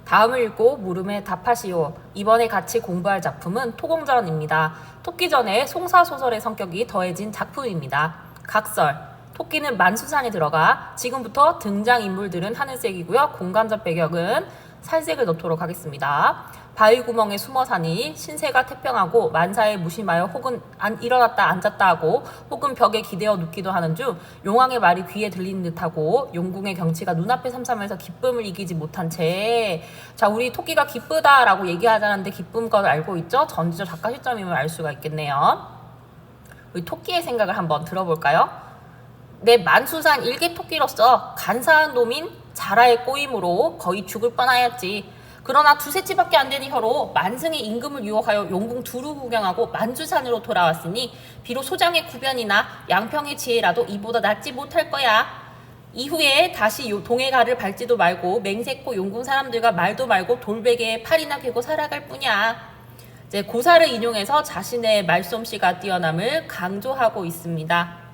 다음을 읽고 물음에 답하시오. 이번에 같이 공부할 작품은 토공전입니다. 토끼전에 송사소설의 성격이 더해진 작품입니다. 각설. 토끼는 만수산에 들어가. 지금부터 등장인물들은 하늘색이고요. 공간적 배경은 살색을 넣도록 하겠습니다. 바위 구멍에 숨어 사니 신세가 태평하고 만사에 무심하여 혹은 일어났다 앉았다 하고 혹은 벽에 기대어 눕기도 하는 중 용왕의 말이 귀에 들리는 듯하고 용궁의 경치가 눈앞에 삼삼해서 기쁨을 이기지 못한 채 자, 우리 토끼가 기쁘다라고 얘기하자는데 기쁨 걸 알고 있죠? 전지적 작가 시점임을 알 수가 있겠네요. 우리 토끼의 생각을 한번 들어볼까요? 내 만수산 일개 토끼로서 간사한 놈인 자라의 꼬임으로 거의 죽을 뻔하였지. 그러나 두세 치밖에 안 되는 혀로 만승의 임금을 유혹하여 용궁 두루 구경하고 만주산으로 돌아왔으니 비록 소장의 구변이나 양평의 지혜라도 이보다 낫지 못할 거야. 이후에 다시 동해가를 밟지도 말고 맹세코 용궁 사람들과 말도 말고 돌베개에 팔이나 괴고 살아갈 뿐이야. 이제 고사를 인용해서 자신의 말솜씨가 뛰어남을 강조하고 있습니다.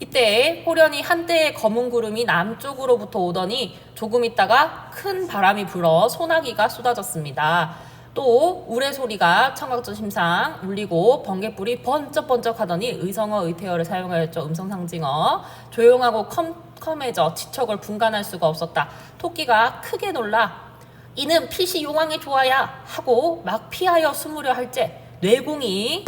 이때 호련히 한때의 검은 구름이 남쪽으로부터 오더니 조금 있다가 큰 바람이 불어 소나기가 쏟아졌습니다. 또 우레 소리가 청각전 심상 울리고 번개불이 번쩍번쩍 하더니 의성어 의태어를 사용하였죠. 음성상징어. 조용하고 컴컴해져 지척을 분간할 수가 없었다. 토끼가 크게 놀라 이는 핏이 용왕의 조아야 하고 막 피하여 숨으려 할째 뇌공이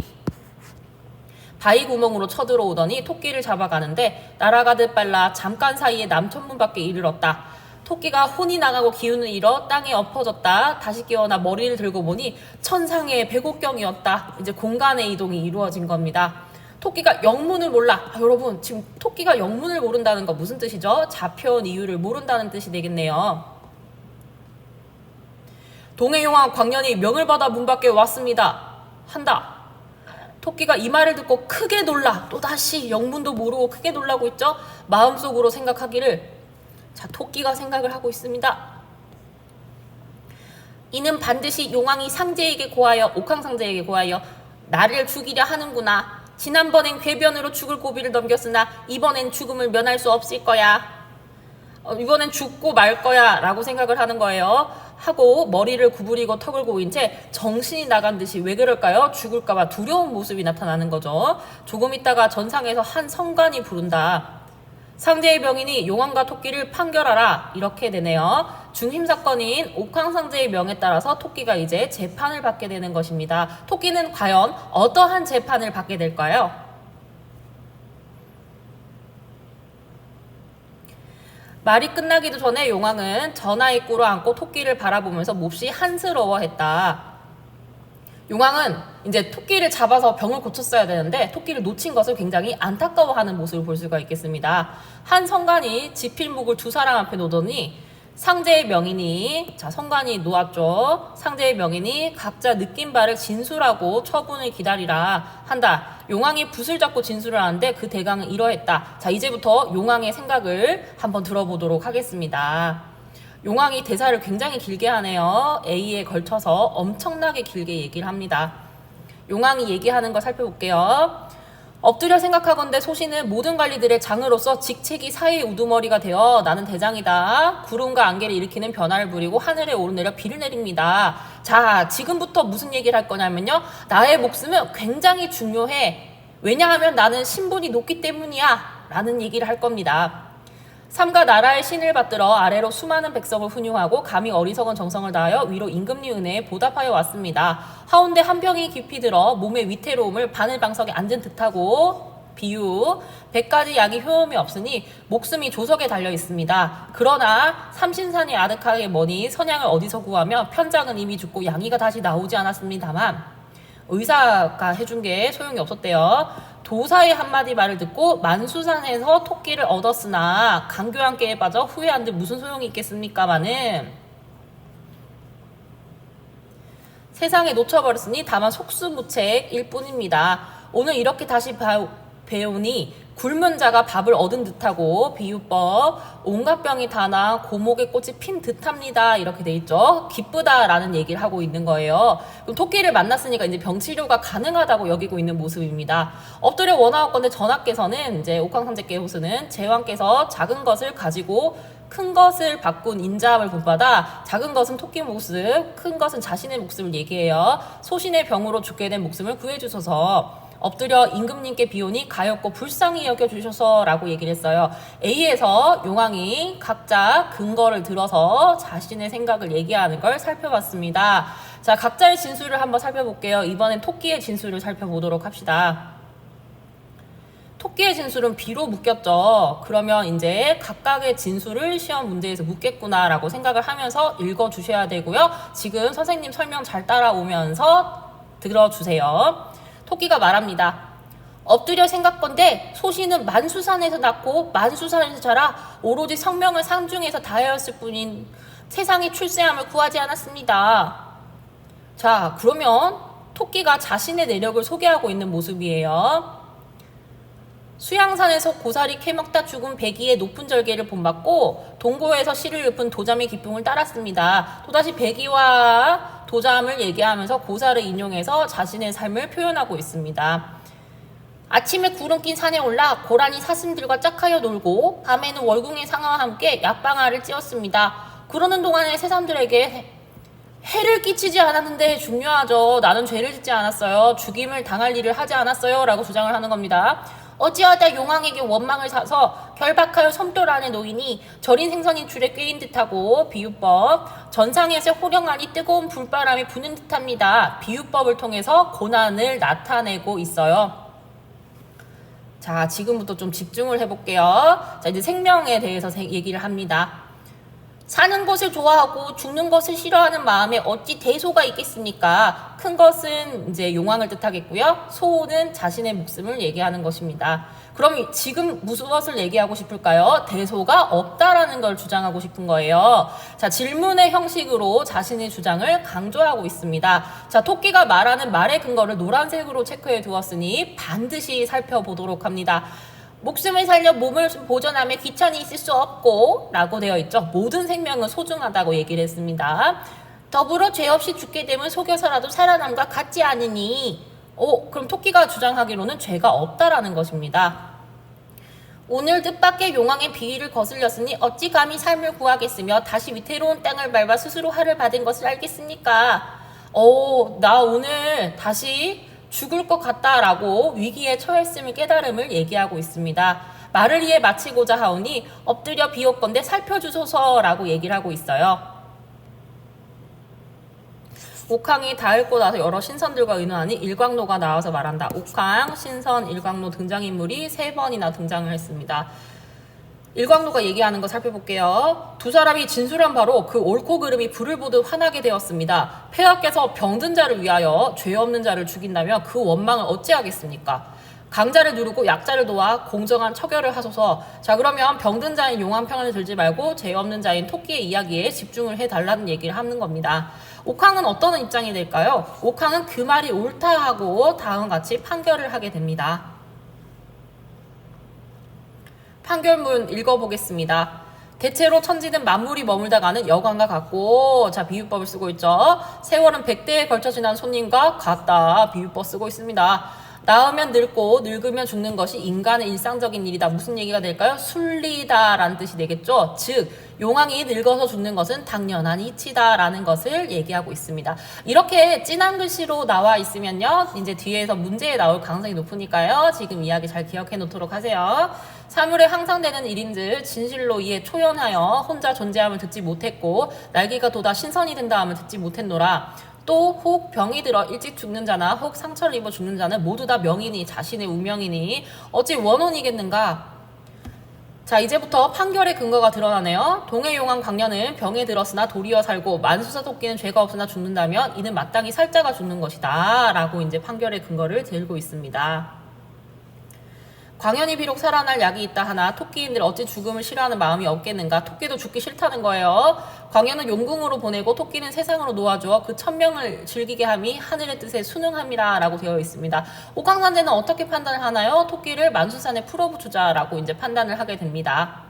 바위 구멍으로 쳐들어오더니 토끼를 잡아가는데 날아가듯 빨라 잠깐 사이에 남천문 밖에 이르렀다. 토끼가 혼이 나가고 기운을 잃어 땅에 엎어졌다. 다시 깨어나 머리를 들고 보니 천상의 백옥경이었다. 이제 공간의 이동이 이루어진 겁니다. 토끼가 영문을 몰라. 여러분 지금 토끼가 영문을 모른다는 거 무슨 뜻이죠? 좌표원 이유를 모른다는 뜻이 되겠네요. 동해용왕 광년이 명을 받아 문 밖에 왔습니다. 한다. 토끼가 이 말을 듣고 크게 놀라. 또다시 영문도 모르고 크게 놀라고 있죠. 마음속으로 생각하기를 자 토끼가 생각을 하고 있습니다. 이는 반드시 용왕이 상제에게 고하여 옥황상제에게 고하여 나를 죽이려 하는구나. 지난번엔 궤변으로 죽을 고비를 넘겼으나 이번엔 죽음을 면할 수 없을 거야. 이번엔 죽고 말 거야 라고 생각을 하는 거예요. 하고 머리를 구부리고 턱을 고인 채 정신이 나간 듯이 왜 그럴까요? 죽을까봐 두려운 모습이 나타나는 거죠. 조금 있다가 전상에서 한 성관이 부른다. 상제의 명인이 용왕과 토끼를 판결하라. 이렇게 되네요. 중심 사건인 옥황상제의 명에 따라서 토끼가 이제 재판을 받게 되는 것입니다. 토끼는 과연 어떠한 재판을 받게 될까요? 말이 끝나기도 전에 용왕은 전하의 꿀을 안고 토끼를 바라보면서 몹시 한스러워했다. 용왕은 이제 토끼를 잡아서 병을 고쳤어야 되는데 토끼를 놓친 것을 굉장히 안타까워하는 모습을 볼 수가 있겠습니다. 한 성관이 지필목을 두 사람 앞에 놓더니 상제의 명인이 자 성관이 놓았죠. 상제의 명인이 각자 느낀 바를 진술하고 처분을 기다리라 한다. 용왕이 붓을 잡고 진술을 하는데 그 대강은 이러했다. 자 이제부터 용왕의 생각을 한번 들어보도록 하겠습니다. 용왕이 대사를 굉장히 길게 하네요. A에 걸쳐서 엄청나게 길게 얘기를 합니다. 용왕이 얘기하는 거 살펴볼게요. 엎드려 생각하건대 소신은 모든 관리들의 장으로서 직책이 사회의 우두머리가 되어 나는 대장이다. 구름과 안개를 일으키는 변화를 부리고 하늘에 오르내려 비를 내립니다. 자, 지금부터 무슨 얘기를 할 거냐면요. 나의 목숨은 굉장히 중요해. 왜냐하면 나는 신분이 높기 때문이야. 라는 얘기를 할 겁니다. 삼가 나라의 신을 받들어 아래로 수많은 백성을 훈육하고 감히 어리석은 정성을 다하여 위로 임금님 은혜에 보답하여 왔습니다. 하운데 한 병이 깊이 들어 몸의 위태로움을 바늘방석에 앉은 듯하고 비유 100가지 약이 효험이 없으니 목숨이 조석에 달려 있습니다. 그러나 삼신산이 아득하게 머니 선양을 어디서 구하며 편장은 이미 죽고 양이가 다시 나오지 않았습니다만 의사가 해준 게 소용이 없었대요. 도사의 한마디 말을 듣고 만수산에서 토끼를 얻었으나 강교한께에 빠져 후회한들 무슨 소용이 있겠습니까마는 세상에 놓쳐버렸으니 다만 속수무책일 뿐입니다. 오늘 이렇게 다시 배우니 굶은 자가 밥을 얻은 듯하고 비유법 온갖 병이 다나 고목의 꽃이 핀 듯합니다. 이렇게 돼 있죠. 기쁘다라는 얘기를 하고 있는 거예요. 그럼 토끼를 만났으니까 이제 병치료가 가능하다고 여기고 있는 모습입니다. 엎드려 원하옵건대 전하께서는 이제 옥황상제께 호수는 제왕께서 작은 것을 가지고 큰 것을 바꾼 인자함을 본받아 작은 것은 토끼 목숨, 큰 것은 자신의 목숨을 얘기해요. 소신의 병으로 죽게 된 목숨을 구해주소서. 엎드려 임금님께 비오니 가엾고 불쌍히 여겨주셔서 라고 얘기를 했어요. A에서 용왕이 각자 근거를 들어서 자신의 생각을 얘기하는 걸 살펴봤습니다. 자, 각자의 진술을 한번 살펴볼게요. 이번엔 토끼의 진술을 살펴보도록 합시다. 토끼의 진술은 B로 묶였죠. 그러면 이제 각각의 진술을 시험 문제에서 묻겠구나라고 생각을 하면서 읽어주셔야 되고요. 지금 선생님 설명 잘 따라오면서 들어주세요. 토끼가 말합니다. 엎드려 생각건대 소신은 만수산에서 낳고 만수산에서 자라 오로지 성명을 상중에서 다하였을 뿐인 세상에 출세함을 구하지 않았습니다. 자, 그러면 토끼가 자신의 내력을 소개하고 있는 모습이에요. 수양산에서 고사리 캐먹다 죽은 백이의 높은 절개를 본받고 동고에서 시를 읊은 도잠의 기쁨을 따랐습니다. 또다시 백이와 도잠을 얘기하면서 고사를 인용해서 자신의 삶을 표현하고 있습니다. 아침에 구름 낀 산에 올라 고라니 사슴들과 짝하여 놀고 밤에는 월궁의 상아와 함께 약방아를 찧었습니다. 그러는 동안에 새삼들에게 해를 끼치지 않았는데 중요하죠. 나는 죄를 짓지 않았어요. 죽임을 당할 일을 하지 않았어요. 라고 주장을 하는 겁니다. 어찌하다 용왕에게 원망을 사서 결박하여 섬돌 안에 놓이니 절인 생선인 줄에 꿰인 듯하고 비유법 전상에서 호령하니 뜨거운 불바람이 부는 듯합니다. 비유법을 통해서 고난을 나타내고 있어요. 자, 지금부터 좀 집중을 해볼게요. 자, 이제 생명에 대해서 얘기를 합니다. 사는 것을 좋아하고 죽는 것을 싫어하는 마음에 어찌 대소가 있겠습니까? 큰 것은 이제 용왕을 뜻하겠고요. 소는 자신의 목숨을 얘기하는 것입니다. 그럼 지금 무엇을 얘기하고 싶을까요? 대소가 없다라는 걸 주장하고 싶은 거예요. 자, 질문의 형식으로 자신의 주장을 강조하고 있습니다. 자, 토끼가 말하는 말의 근거를 노란색으로 체크해 두었으니 반드시 살펴보도록 합니다. 목숨을 살려 몸을 보존하며 귀천이 있을 수 없고 라고 되어 있죠. 모든 생명은 소중하다고 얘기를 했습니다. 더불어 죄 없이 죽게 되면 속여서라도 살아남과 같지 않으니 그럼 토끼가 주장하기로는 죄가 없다라는 것입니다. 오늘 뜻밖의 용왕의 비위를 거슬렸으니 어찌 감히 삶을 구하겠으며 다시 위태로운 땅을 밟아 스스로 화를 받은 것을 알겠습니까? 나 오늘 다시 죽을 것 같다라고 위기에 처했음을 깨달음을 얘기하고 있습니다. 말을 이에 마치고자 하오니 엎드려 비옵건대 살펴주소서라고 얘기를 하고 있어요. 옥황이 다 읽고 나서 여러 신선들과 의논하니 일광로가 나와서 말한다. 옥황, 신선, 일광로 등장인물이 3번이나 등장을 했습니다. 일광로가 얘기하는 거 살펴볼게요. 두 사람이 진술한 바로 그 옳고 그름이 불을 보듯 화나게 되었습니다. 폐하께서 병든 자를 위하여 죄 없는 자를 죽인다며 그 원망을 어찌하겠습니까? 강자를 누르고 약자를 도와 공정한 처결을 하소서. 자, 그러면 병든 자인 용왕 편을 들지 말고 죄 없는 자인 토끼의 이야기에 집중을 해달라는 얘기를 하는 겁니다. 옥황은 어떤 입장이 될까요? 옥황은 그 말이 옳다 하고 다음과 같이 판결을 하게 됩니다. 판결문 읽어보겠습니다. 대체로 천지는 만물이 머물다 가는 여관과 같고, 자, 비유법을 쓰고 있죠. 세월은 100대에 걸쳐 지난 손님과 같다. 비유법 쓰고 있습니다. 나으면 늙고 늙으면 죽는 것이 인간의 일상적인 일이다. 무슨 얘기가 될까요? 순리다라는 뜻이 되겠죠. 즉 용왕이 늙어서 죽는 것은 당연한 이치다라는 것을 얘기하고 있습니다. 이렇게 진한 글씨로 나와 있으면요, 이제 뒤에서 문제에 나올 가능성이 높으니까요. 지금 이야기 잘 기억해 놓도록 하세요. 사물에 항상되는 일인즉 진실로 이에 초연하여 혼자 존재함을 듣지 못했고 날개가 돋아 신선이 된다 함을 듣지 못했노라. 또 혹 병이 들어 일찍 죽는 자나 혹 상처를 입어 죽는 자는 모두 다 명이니 자신의 운명이니 어찌 원혼이겠는가. 자, 이제부터 판결의 근거가 드러나네요. 동해용왕 광년은 병에 들었으나 도리어 살고 만수사 토끼는 죄가 없으나 죽는다면 이는 마땅히 살자가 죽는 것이다 라고 이제 판결의 근거를 들고 있습니다. 광현이 비록 살아날 약이 있다 하나 토끼인들 어찌 죽음을 싫어하는 마음이 없겠는가. 토끼도 죽기 싫다는 거예요. 광현은 용궁으로 보내고 토끼는 세상으로 놓아주어 그 천명을 즐기게 함이 하늘의 뜻에 순응함이라 라고 되어 있습니다. 옥황상제는 어떻게 판단을 하나요? 토끼를 만수산에 풀어붙이자 라고 이제 판단을 하게 됩니다.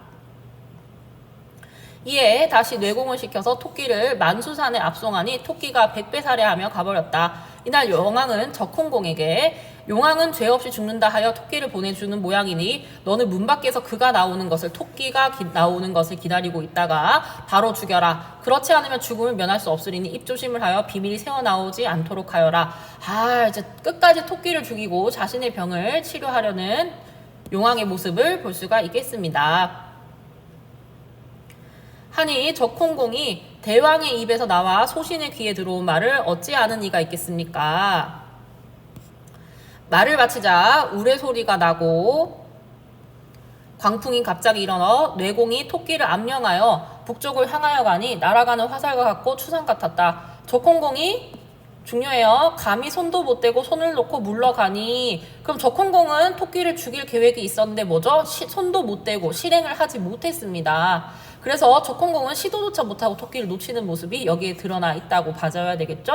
이에 다시 뇌공을 시켜서 토끼를 만수산에 압송하니 토끼가 백배살해하며 가버렸다. 이날 용왕은 적홍공에게 용왕은 죄 없이 죽는다 하여 토끼를 보내주는 모양이니 너는 문 밖에서 그가 나오는 것을 토끼가 나오는 것을 기다리고 있다가 바로 죽여라. 그렇지 않으면 죽음을 면할 수 없으리니 입조심을 하여 비밀이 새어나오지 않도록 하여라. 이제 끝까지 토끼를 죽이고 자신의 병을 치료하려는 용왕의 모습을 볼 수가 있겠습니다. 하니 적홍공이 대왕의 입에서 나와 소신의 귀에 들어온 말을 어찌 아는 이가 있겠습니까? 말을 마치자 우레소리가 나고 광풍이 갑자기 일어나 뇌공이 토끼를 암령하여 북쪽을 향하여 가니 날아가는 화살과 같고 추상 같았다. 적홍공이 중요해요. 감히 손도 못 대고 손을 놓고 물러가니 그럼 적홍공은 토끼를 죽일 계획이 있었는데 뭐죠? 손도 못 대고 실행을 하지 못했습니다. 그래서 적홍공은 시도조차 못하고 토끼를 놓치는 모습이 여기에 드러나 있다고 봐줘야 되겠죠?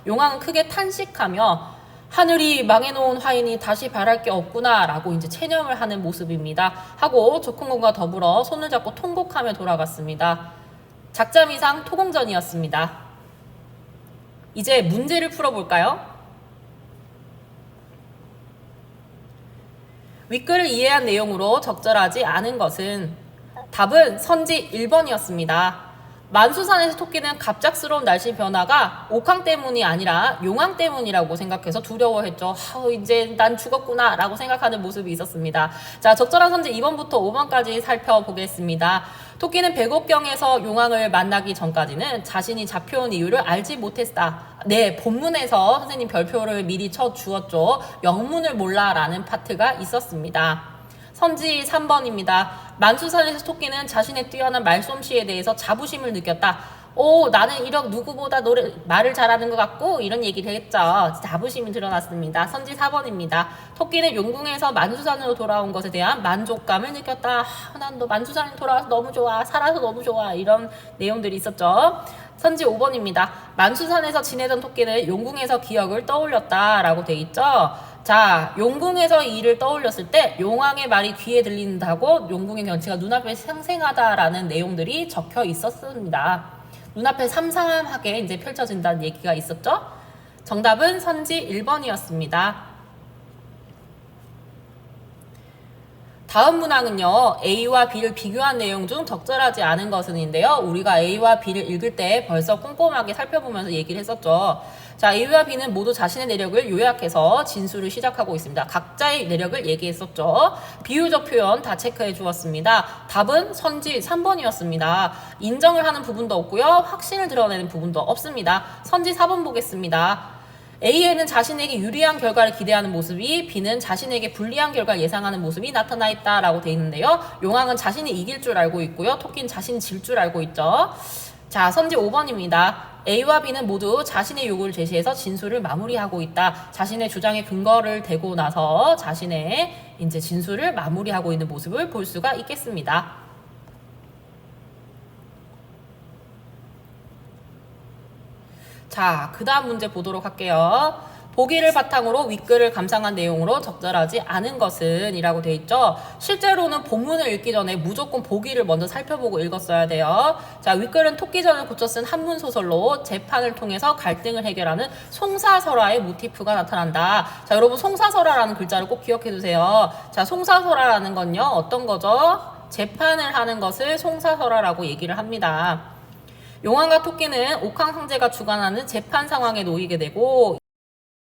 용왕은 크게 탄식하며 하늘이 망해놓은 화인이 다시 바랄 게 없구나 라고 이제 체념을 하는 모습입니다. 하고 적홍공과 더불어 손을 잡고 통곡하며 돌아갔습니다. 작자미상 토공전이었습니다. 이제 문제를 풀어볼까요? 윗글을 이해한 내용으로 적절하지 않은 것은 답은 선지 1번이었습니다. 만수산에서 토끼는 갑작스러운 날씨 변화가 옥황 때문이 아니라 용왕 때문이라고 생각해서 두려워했죠. 이제 난 죽었구나 라고 생각하는 모습이 있었습니다. 자, 적절한 선지 2번부터 5번까지 살펴보겠습니다. 토끼는 백옥경에서 용왕을 만나기 전까지는 자신이 잡혀온 이유를 알지 못했다. 네, 본문에서 선생님 별표를 미리 쳐주었죠. 영문을 몰라라는 파트가 있었습니다. 선지 3번입니다. 만수산에서 토끼는 자신의 뛰어난 말솜씨에 대해서 자부심을 느꼈다. 나는 이렇게 누구보다 말을 잘하는 것 같고 이런 얘기를 했죠. 자부심이 드러났습니다. 선지 4번입니다. 토끼는 용궁에서 만수산으로 돌아온 것에 대한 만족감을 느꼈다. 난 너 만수산에 돌아와서 너무 좋아. 살아서 너무 좋아. 이런 내용들이 있었죠. 선지 5번입니다. 만수산에서 지내던 토끼는 용궁에서 기억을 떠올렸다 라고 돼 있죠. 자, 용궁에서 이 일을 떠올렸을 때 용왕의 말이 귀에 들린다고 용궁의 경치가 눈앞에 생생하다라는 내용들이 적혀 있었습니다. 눈앞에 삼삼하게 이제 펼쳐진다는 얘기가 있었죠. 정답은 선지 1번이었습니다. 다음 문항은요. A와 B를 비교한 내용 중 적절하지 않은 것은인데요. 우리가 A와 B를 읽을 때 벌써 꼼꼼하게 살펴보면서 얘기를 했었죠. 자, A와 B는 모두 자신의 내력을 요약해서 진술을 시작하고 있습니다. 각자의 내력을 얘기했었죠. 비유적 표현 다 체크해 주었습니다. 답은 선지 3번이었습니다. 인정을 하는 부분도 없고요. 확신을 드러내는 부분도 없습니다. 선지 4번 보겠습니다. A에는 자신에게 유리한 결과를 기대하는 모습이 B는 자신에게 불리한 결과를 예상하는 모습이 나타나 있다라고 되어 있는데요. 용왕은 자신이 이길 줄 알고 있고요. 토끼는 자신이 질 줄 알고 있죠. 자, 선지 5번입니다. A와 B는 모두 자신의 요구를 제시해서 진술을 마무리하고 있다. 자신의 주장의 근거를 대고 나서 자신의 이제 진술을 마무리하고 있는 모습을 볼 수가 있겠습니다. 자, 그 다음 문제 보도록 할게요. 보기를 바탕으로 윗글을 감상한 내용으로 적절하지 않은 것은 이라고 돼 있죠. 실제로는 본문을 읽기 전에 무조건 보기를 먼저 살펴보고 읽었어야 돼요. 자, 윗글은 토끼전을 고쳐 쓴 한문 소설로 재판을 통해서 갈등을 해결하는 송사설화의 모티프가 나타난다. 자, 여러분 송사설화라는 글자를 꼭 기억해 두세요. 자, 송사설화라는 건요. 어떤 거죠? 재판을 하는 것을 송사설화라고 얘기를 합니다. 용왕과 토끼는 옥황상제가 주관하는 재판 상황에 놓이게 되고